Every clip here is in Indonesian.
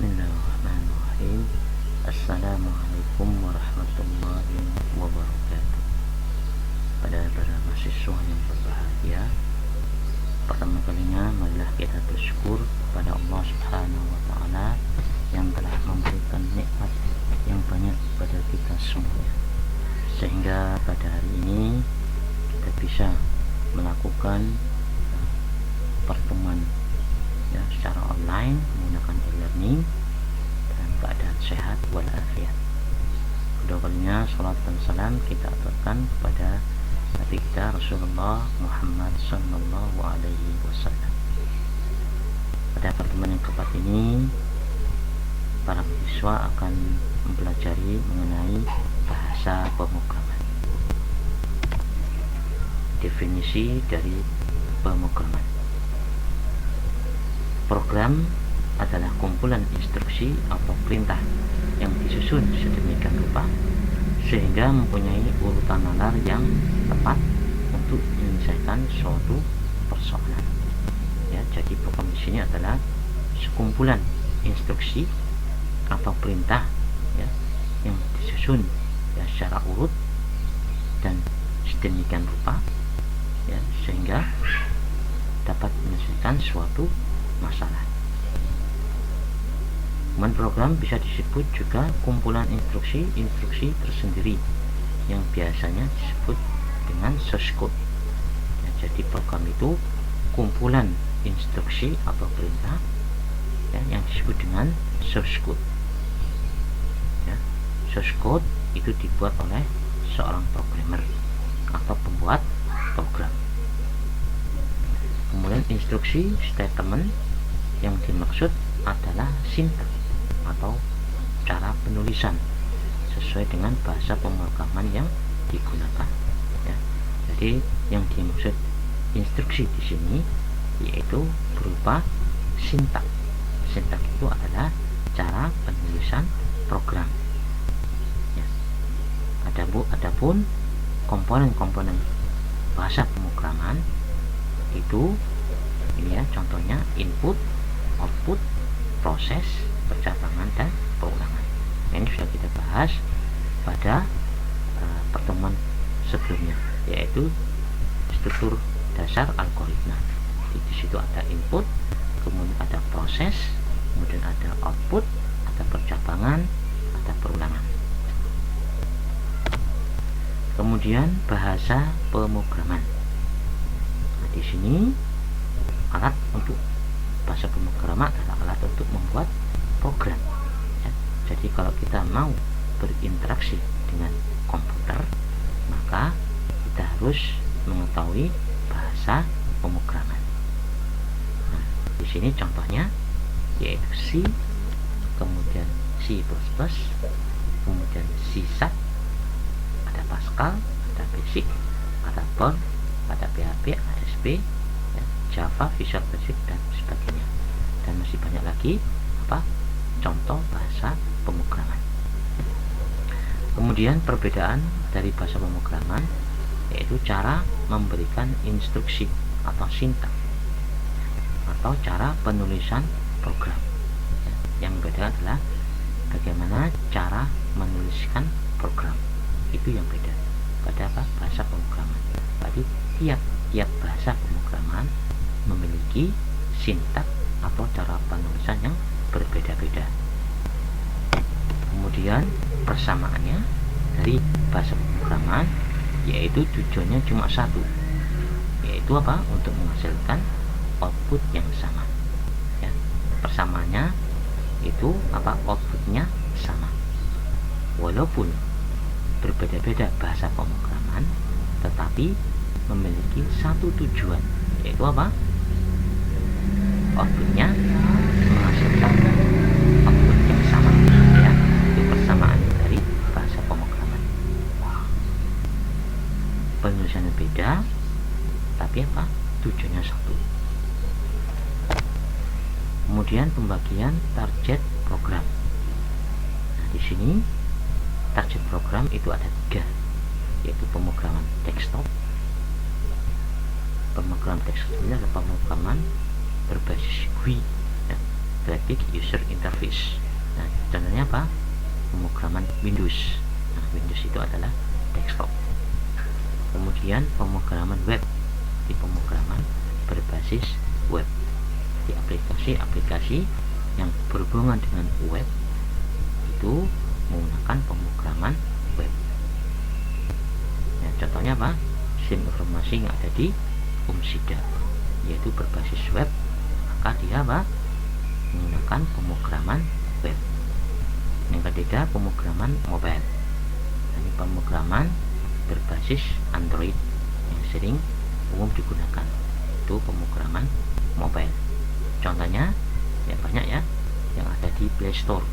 Bismillahirrahmanirrahim. Assalamualaikum warahmatullahi wabarakatuh. Pada para mahasiswa yang berbahagia, pertama kalinya marilah kita bersyukur pada Allah Subhanahu wa Ta'ala yang telah memberikan nikmat yang banyak pada kita semuanya, sehingga pada hari ini kita bisa melakukan pertemuan secara online menggunakan e-learning dalam keadaan sehat walafiat. Kedua kalinya salat dan salam kita aturkan kepada Nabi kita Rasulullah Muhammad sallallahu alaihi wasallam. Pada pertemuan yang keempat ini, para mahasiswa akan mempelajari mengenai bahasa pemrograman. Definisi dari pemrograman. Program adalah kumpulan instruksi atau perintah yang disusun sedemikian rupa sehingga mempunyai urutan nalar yang tepat untuk menyelesaikan suatu persoalan. Jadi program di sini adalah sekumpulan instruksi atau perintah yang disusun secara urut dan sedemikian rupa sehingga dapat menyelesaikan suatu masalah. Program bisa disebut juga kumpulan instruksi tersendiri yang biasanya disebut dengan source code. Jadi program itu kumpulan instruksi atau perintah yang disebut dengan source code. Source code itu dibuat oleh seorang programmer atau pembuat program. Kemudian instruksi statement yang dimaksud adalah sintaks atau cara penulisan sesuai dengan bahasa pemrograman yang digunakan. Jadi yang dimaksud instruksi di sini yaitu berupa sintaks. Sintaks itu adalah cara penulisan program. Adapun komponen-komponen bahasa pemrograman itu contohnya input, output, proses, percabangan, dan pengulangan. Ini sudah kita bahas pada pertemuan sebelumnya, yaitu struktur dasar algoritma. Di situ ada input, kemudian ada proses, kemudian ada output, ada percabangan, ada perulangan. Kemudian bahasa pemrograman. Di sini alat untuk bahasa pemrograman adalah alat untuk membuat program. Jadi kalau kita mau berinteraksi dengan komputer, maka kita harus mengetahui bahasa pemrograman. Di sini contohnya yaitu C, kemudian C++, kemudian C#, ada Pascal, ada Basic, ada Perl, ada PHP, ASP, Java, Visual Basic, dan sebagainya. Dan masih banyak lagi contoh bahasa pemrograman. Kemudian perbedaan dari bahasa pemrograman yaitu cara memberikan instruksi atau sintaks atau cara penulisan program. Yang beda adalah bagaimana cara menuliskan program. Itu yang beda pada bahasa pemrograman. Jadi tiap bahasa pemrograman memiliki sintaks atau cara penulisan yang berbeda-beda. Kemudian persamaannya dari bahasa pemrograman yaitu tujuannya cuma satu, yaitu untuk menghasilkan output yang sama. Persamaannya itu outputnya sama. Walaupun berbeda-beda bahasa pemrograman, tetapi memiliki satu tujuan, yaitu outputnya menghasilkan output yang sama. Itu persamaan dari bahasa pemrograman. Penulisannya beda, tapi tujuannya satu. Kemudian pembagian target program. Di sini target program itu ada 3, yaitu pemrograman desktop. Pemrograman desktop ini adalah pemrograman berbasis GUI. graphic user interface. Nah, contohnya apa? Pemrograman Windows. Nah, Windows itu adalah desktop. Kemudian pemrograman web, di pemrograman berbasis web, di aplikasi-aplikasi yang berhubungan dengan web itu menggunakan pemrograman web. Nah, contohnya apa? Sistem informasi yang ada di UMSIDA yaitu berbasis web, maka dia apa? Menggunakan pemrograman web. Yang ketiga, pemrograman mobile. Nah, ini pemrograman berbasis Android yang sering umum digunakan, itu pemrograman mobile. Contohnya ya banyak ya, yang ada di Play Store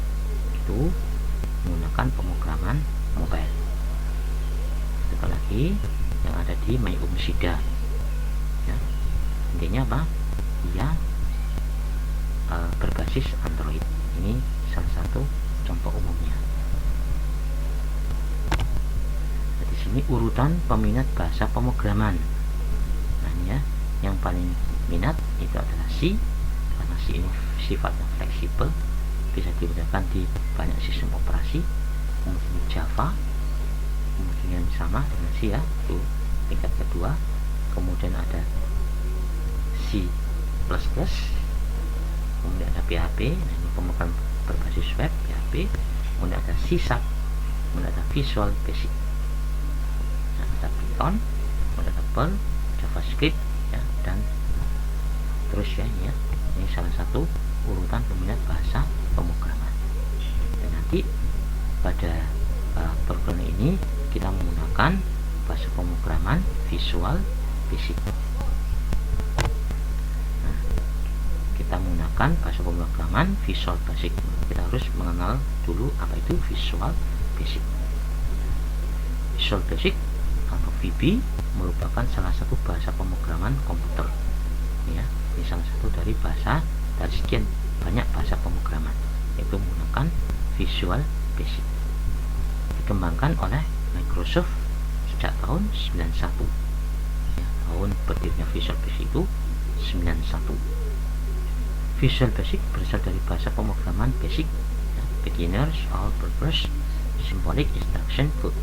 itu menggunakan pemrograman mobile. Satu lagi yang ada di My UMSIDA ya, intinya apa? Dia berbasis Android. Ini salah satu contoh umumnya. Nah, di sini urutan peminat bahasa pemrograman. Nah, ya, yang paling minat itu adalah C, karena C ini sifatnya fleksibel, bisa digunakan di banyak sistem operasi. Kemudian Java, kemudian sama dengan C ya, itu tingkat kedua. Kemudian ada C++, kemudian ada PHP, nah ini pemrograman berbasis web PHP, kemudian ada C#, kemudian ada Visual Basic, nah, ada Python, kemudian ada Perl, JavaScript ya, dan terus ya, ini salah satu urutan peminat bahasa pemrograman. Dan nanti pada program ini kita menggunakan bahasa pemrograman Visual Basic. Nah, kita menggunakan bahasa pemrograman Visual Basic. Kita harus mengenal dulu apa itu Visual Basic. Visual Basic atau VB merupakan salah satu bahasa pemrograman komputer. Ya, ini salah satu dari sekian banyak bahasa pemrograman, yaitu menggunakan Visual Basic. Dikembangkan oleh Microsoft sejak tahun 91. Ya, tahun berdirinya Visual Basic itu 91. Visual Basic berasal dari bahasa pemrograman basic ya, Beginners All Purpose Symbolic Instruction Code,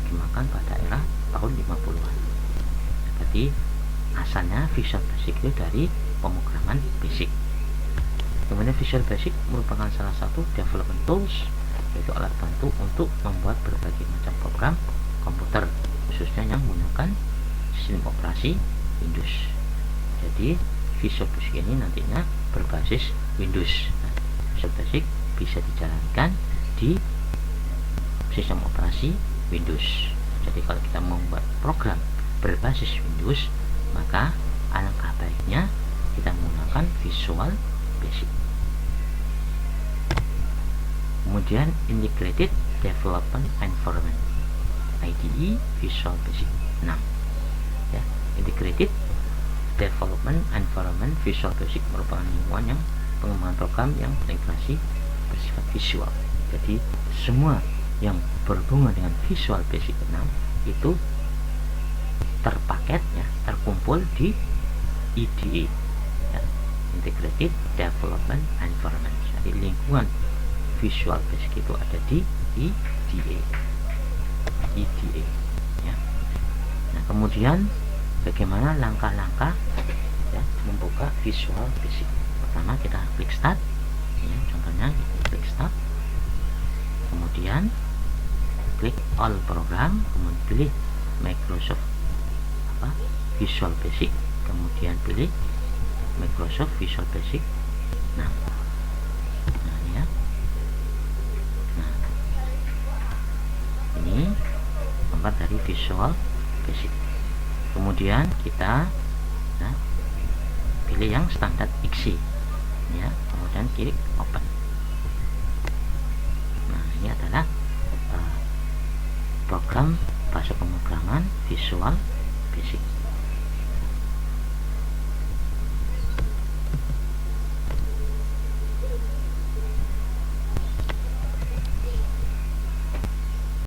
dikembangkan pada era tahun 50-an. Berarti asalnya Visual Basic itu dari pemrograman basic. Kemudian Visual Basic merupakan salah satu development tools, yaitu alat bantu untuk membuat berbagai macam program komputer, khususnya yang menggunakan sistem operasi Windows. Jadi Visual Basic ini nantinya berbasis Windows. Nah, Visual Basic bisa dijalankan di sistem operasi Windows. Jadi kalau kita membuat program berbasis Windows, maka alangkah baiknya kita menggunakan Visual Basic. Kemudian Integrated Development Environment IDE Visual Basic 6 ya. Integrated Development Environment Visual Basic merupakan lingkungan yang pengembangan program yang terintegrasi bersifat visual. Jadi semua yang berhubungan dengan Visual Basic 6 itu terpaket ya, terkumpul di IDE ya, Integrated Development Environment. Jadi lingkungan Visual Basic itu ada di IDE ya. Nah, kemudian bagaimana langkah-langkah ya, membuka Visual Basic? Pertama kita klik Start ya, contohnya kita klik Start, kemudian klik All Program, kemudian pilih Microsoft Visual Basic, kemudian pilih Microsoft Visual Basic. Nah ini ya. Nah, ini gambar dari Visual Basic. Kemudian kita pilih yang standar XC ya, kemudian klik Open. Nah, ini adalah program bahasa pemrograman Visual Basic.